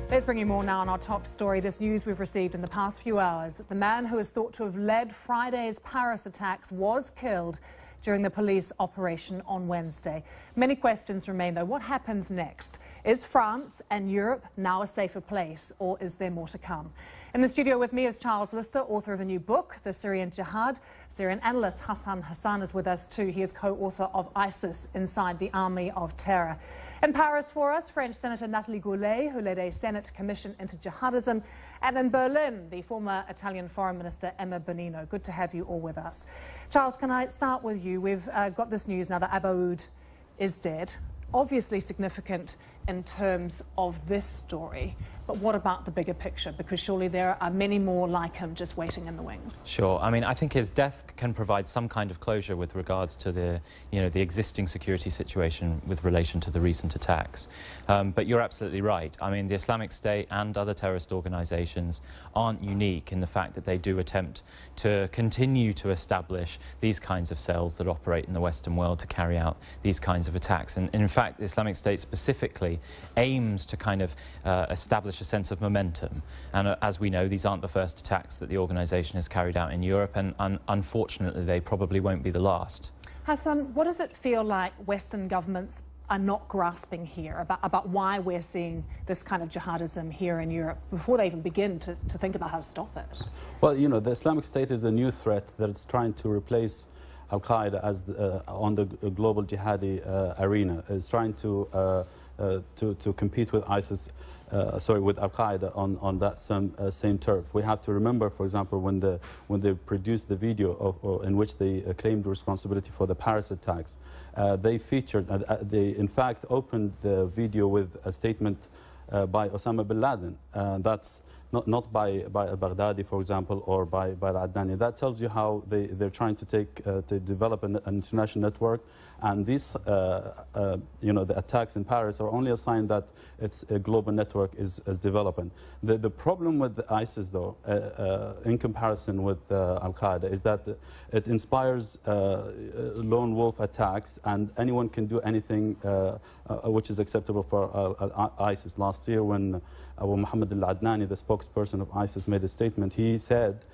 Let's bring you more now on our top story. This news we've received in the past few hours that the man who is thought to have led Friday's Paris attacks was killed during the police operation on Wednesday. Many questions remain, though. What happens next? Is France and Europe now a safer place, or is there more to come? In the studio with me is Charles Lister, author of a new book, The Syrian Jihad. Syrian analyst Hassan is with us too. He is co-author of ISIS, Inside the Army of Terror. In Paris for us, French Senator Nathalie Goulet, who led a Senate commission into jihadism. And in Berlin, the former Italian Foreign Minister Emma Bonino. Good to have you all with us. Charles, can I start with you? We've got this news now that Aboud is dead. Obviously significant in terms of this story, but what about the bigger picture? Because surely there are many more like him just waiting in the wings. Sure. I mean, I think his death can provide some kind of closure with regards to the existing security situation with relation to the recent attacks. But you're absolutely right. I mean, the Islamic State and other terrorist organizations aren't unique in the fact that they do attempt to continue to establish these kinds of cells that operate in the Western world to carry out these kinds of attacks. And in fact, the Islamic State specifically aims to kind of establish a sense of momentum. And as we know, these aren't the first attacks that the organization has carried out in Europe, and unfortunately they probably won't be the last. Hassan, what does it feel like Western governments are not grasping here about why we're seeing this kind of jihadism here in Europe before they even begin to think about how to stop it? Well, you know, the Islamic State is a new threat that is trying to replace Al-Qaeda as on the global jihadi arena. It's trying to compete with ISIS, with Al-Qaeda on that same turf. We have to remember, for example, when they produced the video in which they claimed responsibility for the Paris attacks, they featured, they in fact opened the video with a statement by Osama bin Laden. That's not by Baghdadi, for example, or by Al-Adnani. That tells you how they're trying to develop an international network. And these, the attacks in Paris are only a sign that it's a global network is developing. The problem with ISIS, though, in comparison with Al-Qaeda, is that it inspires lone wolf attacks, and anyone can do anything which is acceptable for ISIS. Last year, when Abu Muhammad al-Adnani, the spokesperson of ISIS, made a statement, he said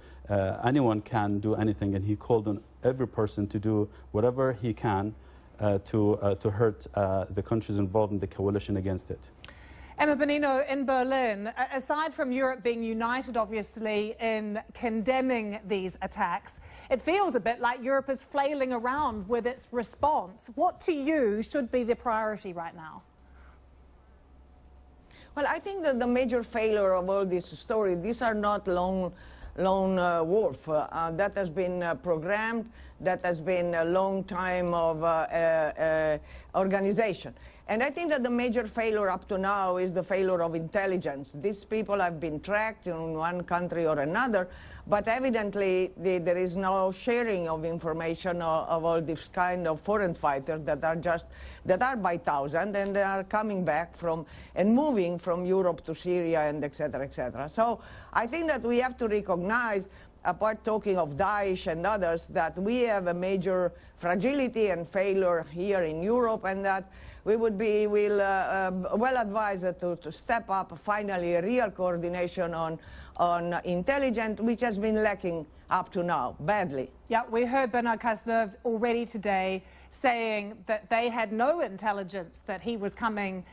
anyone can do anything, and he called on every person to do whatever he can to hurt the countries involved in the coalition against it. Emma Bonino, in Berlin, aside from Europe being united, obviously, in condemning these attacks, it feels a bit like Europe is flailing around with its response. What, to you, should be the priority right now? Well, I think that the major failure of all this story, these are not lone wolf. That has been programmed. That has been a long time of organization. And I think that the major failure up to now is the failure of intelligence. These people have been tracked in one country or another, but evidently there is no sharing of information of all this kind of foreign fighters that are by thousand, and they are coming back from and moving from Europe to Syria and et cetera, et cetera. So I think that we have to recognize, apart talking of Daesh and others, that we have a major fragility and failure here in Europe, and that we would be well advised to step up finally a real coordination on intelligence, which has been lacking up to now, badly. Yeah, we heard Bernard Cazeneuve already today saying that they had no intelligence that he was coming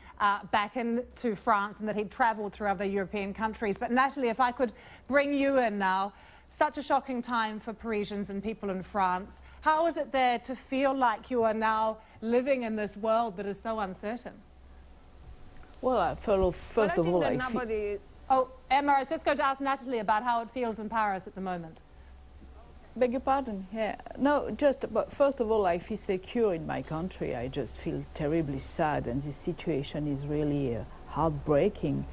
back into France and that he'd travelled through other European countries. But Nathalie, if I could bring you in now, such a shocking time for Parisians and people in France. How is it there to feel like you are now living in this world that is so uncertain? Well, first of all, Oh, Emma, I was just going to ask Nathalie about how it feels in Paris at the moment. Beg your pardon? Yeah. No, but first of all, I feel secure in my country. I just feel terribly sad, and this situation is really heartbreaking.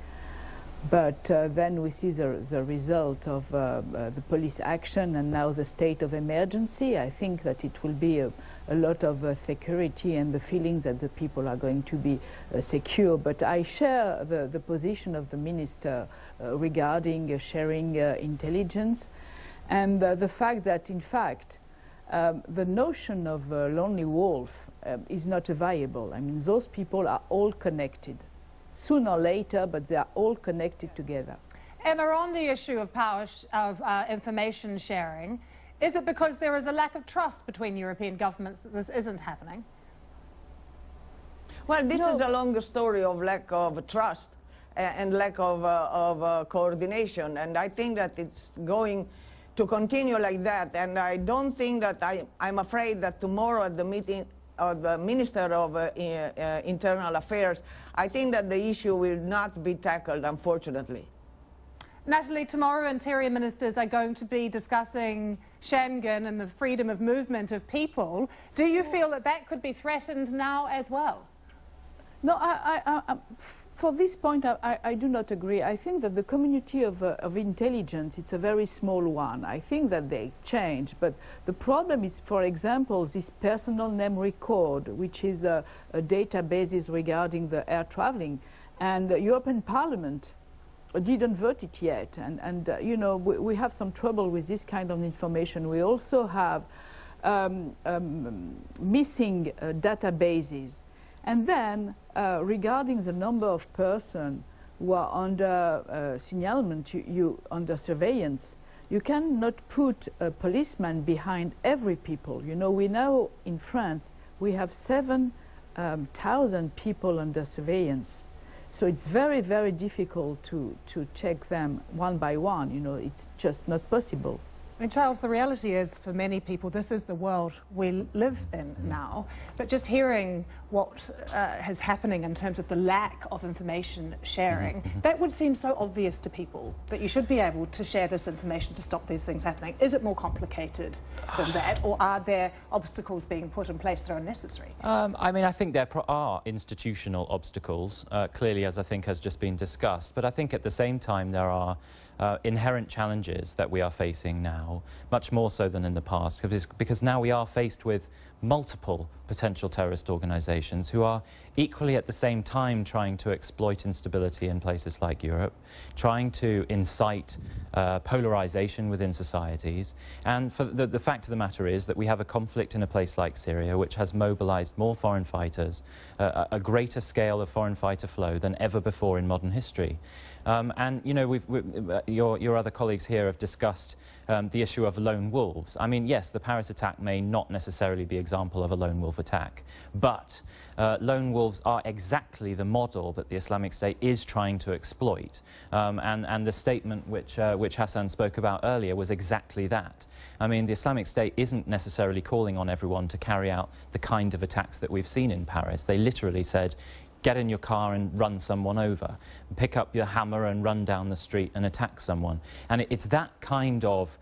But then we see the result of the police action and now the state of emergency. I think that it will be a lot of security and the feeling that the people are going to be secure. But I share the position of the minister regarding sharing intelligence and the fact that, in fact, the notion of lonely wolf is not viable. I mean, those people are all connected. sooner or later, but they are all connected together. Emma, on the issue of information sharing, is it because there is a lack of trust between European governments that this isn't happening? Well, this is a longer story of lack of trust and lack of coordination, and I think that it's going to continue like that. And I don't think that I'm afraid that tomorrow at the meeting of the Minister of Internal Affairs, I think that the issue will not be tackled, unfortunately. Nathalie, tomorrow interior ministers are going to be discussing Schengen and the freedom of movement of people. Do you feel that that could be threatened now as well? No, for this point, I do not agree. I think that the community of intelligence, it's a very small one. I think that they change, but the problem is, for example, this personal name record, which is a database regarding the air traveling, and the European Parliament didn't vote it yet, and you know, we have some trouble with this kind of information. We also have missing databases. And then, regarding the number of persons who are under signalement, under surveillance, you cannot put a policeman behind every people. You know, we know in France we have 7,000 people under surveillance. So it's very, very difficult to check them one by one. You know, it's just not possible. And Charles, the reality is, for many people, this is the world we live in now. But just hearing what is happening in terms of the lack of information sharing, that would seem so obvious to people, that you should be able to share this information to stop these things happening. Is it more complicated than that, or are there obstacles being put in place that are unnecessary? I mean, I think there are institutional obstacles, clearly, as I think has just been discussed. But I think at the same time there are inherent challenges that we are facing now, much more so than in the past, because now we are faced with multiple potential terrorist organizations who are equally at the same time trying to exploit instability in places like Europe, trying to incite polarization within societies. And for the fact of the matter is that we have a conflict in a place like Syria which has mobilized more foreign fighters, a greater scale of foreign fighter flow than ever before in modern history. And, you know, your other colleagues here have discussed the issue of lone wolves. I mean, yes, the Paris attack may not necessarily be an example of a lone wolf attack, but lone wolves are exactly the model that the Islamic State is trying to exploit. And the statement which Hassan spoke about earlier was exactly that. I mean, the Islamic State isn't necessarily calling on everyone to carry out the kind of attacks that we've seen in Paris. They literally said, get in your car and run someone over, pick up your hammer and run down the street and attack someone. And it's that kind of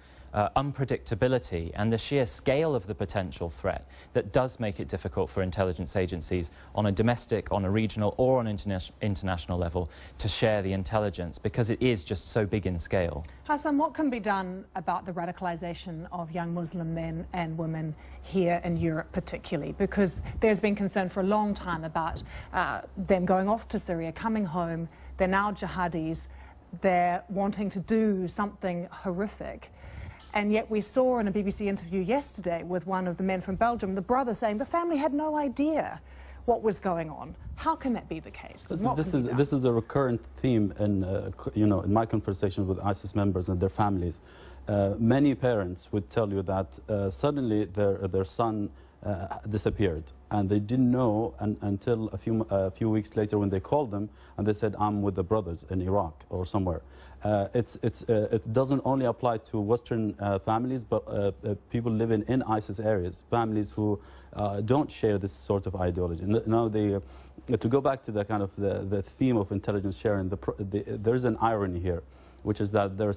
unpredictability and the sheer scale of the potential threat that does make it difficult for intelligence agencies on a domestic, on a regional or on international level to share the intelligence, because it is just so big in scale. Hassan, what can be done about the radicalization of young Muslim men and women here in Europe particularly? Because there's been concern for a long time about them going off to Syria, coming home. They're now jihadis. They're wanting to do something horrific. And yet we saw in a BBC interview yesterday with one of the men from Belgium, the brother saying the family had no idea what was going on. How can that be the case? This is a recurrent theme in, you know, in my conversations with ISIS members and their families. Many parents would tell you that suddenly their son disappeared, and they didn't know until a few weeks later when they called them and they said, I'm with the brothers in Iraq or somewhere. It doesn't only apply to Western families, but people living in ISIS areas, families who don't share this sort of ideology. Now, to go back to the kind of the theme of intelligence sharing, there's an irony here, which is that there are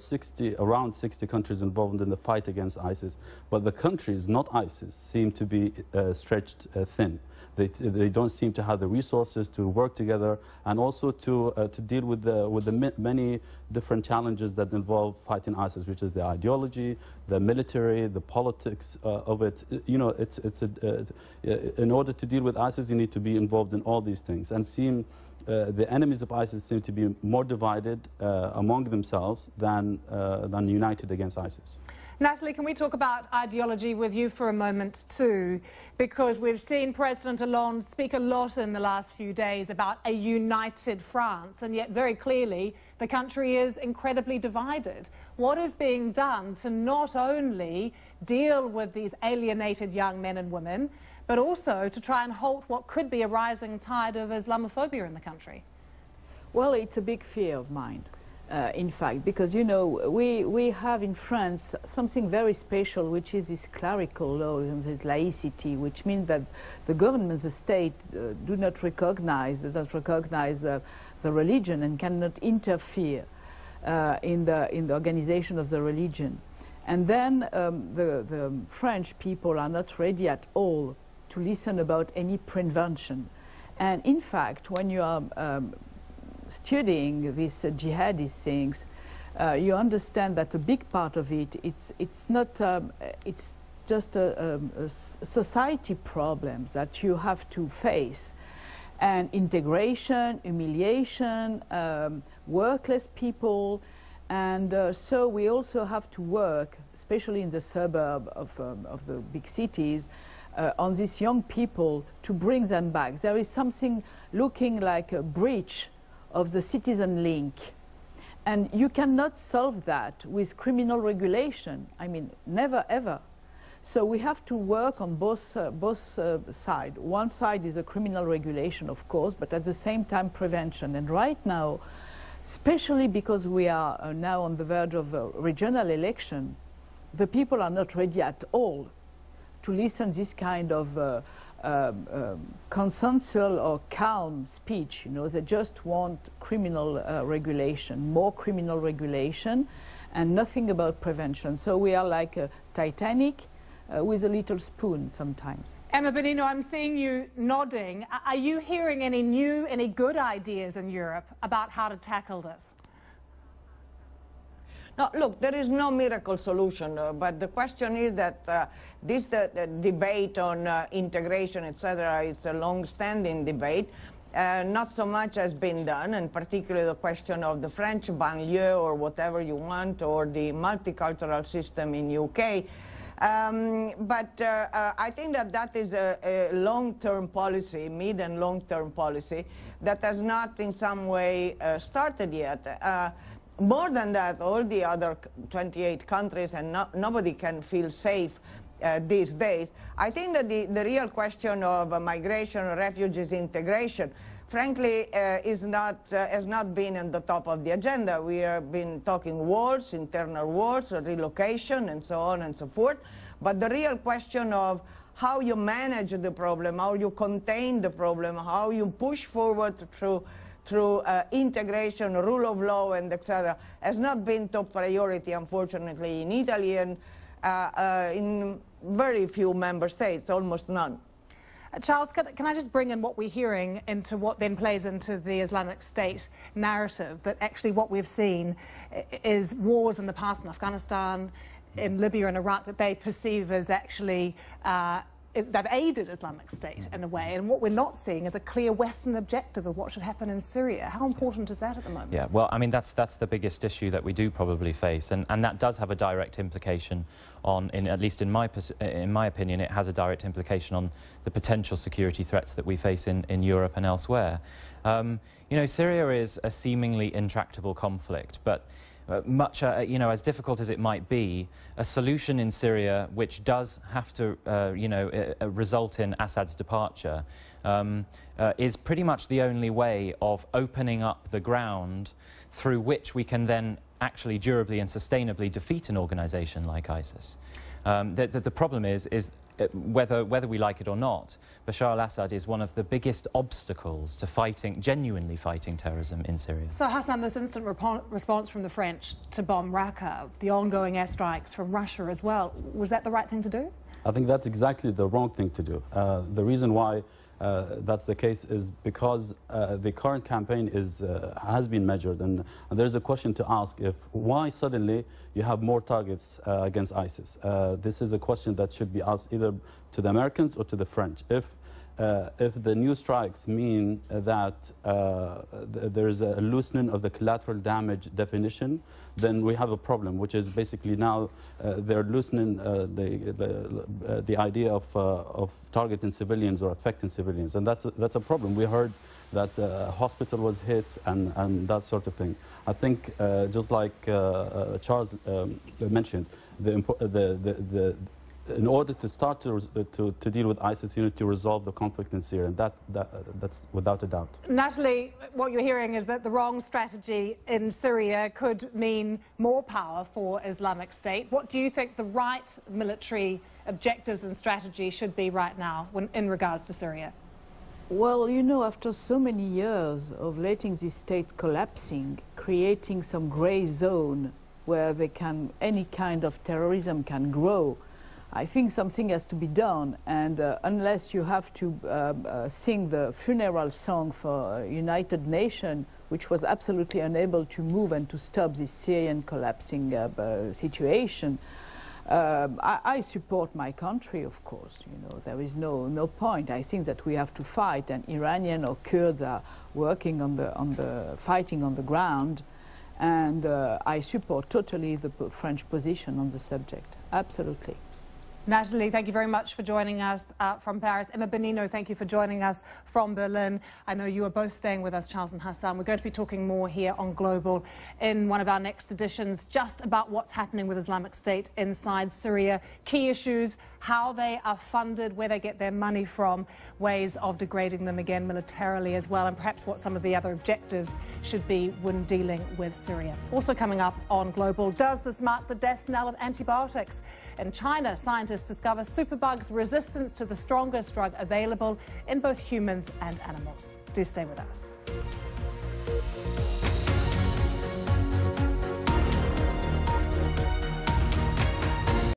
around 60 countries involved in the fight against ISIS, but the countries, not ISIS, seem to be stretched thin. They don't seem to have the resources to work together, and also to deal with the many different challenges that involve fighting ISIS, which is the ideology, the military, the politics of it. You know, in order to deal with ISIS, you need to be involved in all these things. And the enemies of ISIS seem to be more divided among themselves than united against ISIS. Nathalie, can we talk about ideology with you for a moment too? Because we've seen President Hollande speak a lot in the last few days about a united France, and yet very clearly the country is incredibly divided. What is being done to not only deal with these alienated young men and women, but also to try and halt what could be a rising tide of Islamophobia in the country? Well, it's a big fear of mine. In fact, because, you know, we have in France something very special, which is this clerical law and this laicity, which means that the government, the state, do not recognize the religion and cannot interfere in the organization of the religion. And then the French people are not ready at all to listen about any prevention. And in fact, when you are studying these jihadist things, you understand that a big part of it, it's not, it's just a society problems that you have to face. And integration, humiliation, workless people, and so we also have to work, especially in the suburb of the big cities, on these young people to bring them back. There is something looking like a breach of the citizen link, and you cannot solve that with criminal regulation. I mean, never ever. So we have to work on both sides. One side is a criminal regulation, of course, but at the same time prevention. And right now, especially because we are now on the verge of a regional election, the people are not ready at all to listen this kind of consensual or calm speech. You know, they just want criminal regulation, more criminal regulation, and nothing about prevention. So we are like a Titanic with a little spoon sometimes. Emma Bonino, I'm seeing you nodding. Are you hearing any new, any good ideas in Europe about how to tackle this? No, look, there is no miracle solution, but the question is that this debate on integration, etc., it's a long-standing debate. Not so much has been done, and particularly the question of the French banlieue or whatever you want, or the multicultural system in UK. But I think that that is a long-term policy, mid and long-term policy, that has not in some way started yet. More than that, all the other 28 countries, and nobody can feel safe these days. I think that the real question of migration, refugees, integration, frankly, has not been at the top of the agenda. We have been talking walls, internal walls, relocation, and so on and so forth. But the real question of how you manage the problem, how you contain the problem, how you push forward through integration, rule of law, and etc., has not been top priority, unfortunately, in Italy and in very few member states, almost none. Charles, can I just bring in what we're hearing into what then plays into the Islamic State narrative, that actually what we've seen is wars in the past in Afghanistan, in Libya and Iraq, that they perceive as actually that aided Islamic State in a way, and what we're not seeing is a clear Western objective of what should happen in Syria. How important is that at the moment? Yeah, well, I mean, that's the biggest issue that we do probably face, and that does have a direct implication on, at least in my opinion, it has a direct implication on the potential security threats that we face in Europe and elsewhere. You know, Syria is a seemingly intractable conflict, but much, you know, as difficult as it might be, a solution in Syria which does have to, you know, result in Assad's departure is pretty much the only way of opening up the ground through which we can then actually durably and sustainably defeat an organization like ISIS. The problem is whether we like it or not, Bashar al-Assad is one of the biggest obstacles to genuinely fighting terrorism in Syria. So, Hassan, this instant response from the French to bomb Raqqa, the ongoing airstrikes from Russia as well, was that the right thing to do? I think that's exactly the wrong thing to do. The reason why that's the case is because the current campaign has been measured, and there's a question to ask: why suddenly you have more targets against ISIS? This is a question that should be asked either to the Americans or to the French. If if the new strikes mean that there is a loosening of the collateral damage definition, then we have a problem, which is basically now they're loosening the idea of targeting civilians or affecting civilians, and that's a problem. We heard that a hospital was hit and that sort of thing. I think just like Charles mentioned, in order to start to deal with ISIS, you need to resolve the conflict in Syria, and that's without a doubt. Nathalie, what you're hearing is that the wrong strategy in Syria could mean more power for Islamic State. What do you think the right military objectives and strategy should be right now in regards to Syria? Well, you know, after so many years of letting this state collapsing, creating some grey zone where any kind of terrorism can grow, I think something has to be done, and unless you have to sing the funeral song for United Nations, which was absolutely unable to move and to stop this Syrian collapsing situation, I support my country, of course. You know, there is no point. I think that we have to fight, and Iranian or Kurds are working fighting on the ground, and I support totally the French position on the subject. Absolutely. Nathalie, thank you very much for joining us from Paris. Emma Bonino, thank you for joining us from Berlin. I know you are both staying with us, Charles and Hassan. We're going to be talking more here on Global in one of our next editions, just about what's happening with Islamic State inside Syria, key issues, how they are funded, where they get their money from, ways of degrading them again militarily as well, and perhaps what some of the other objectives should be when dealing with Syria. Also coming up on Global, does this mark the death knell of antibiotics? In China, scientists discover superbugs' resistance to the strongest drug available in both humans and animals. Do stay with us.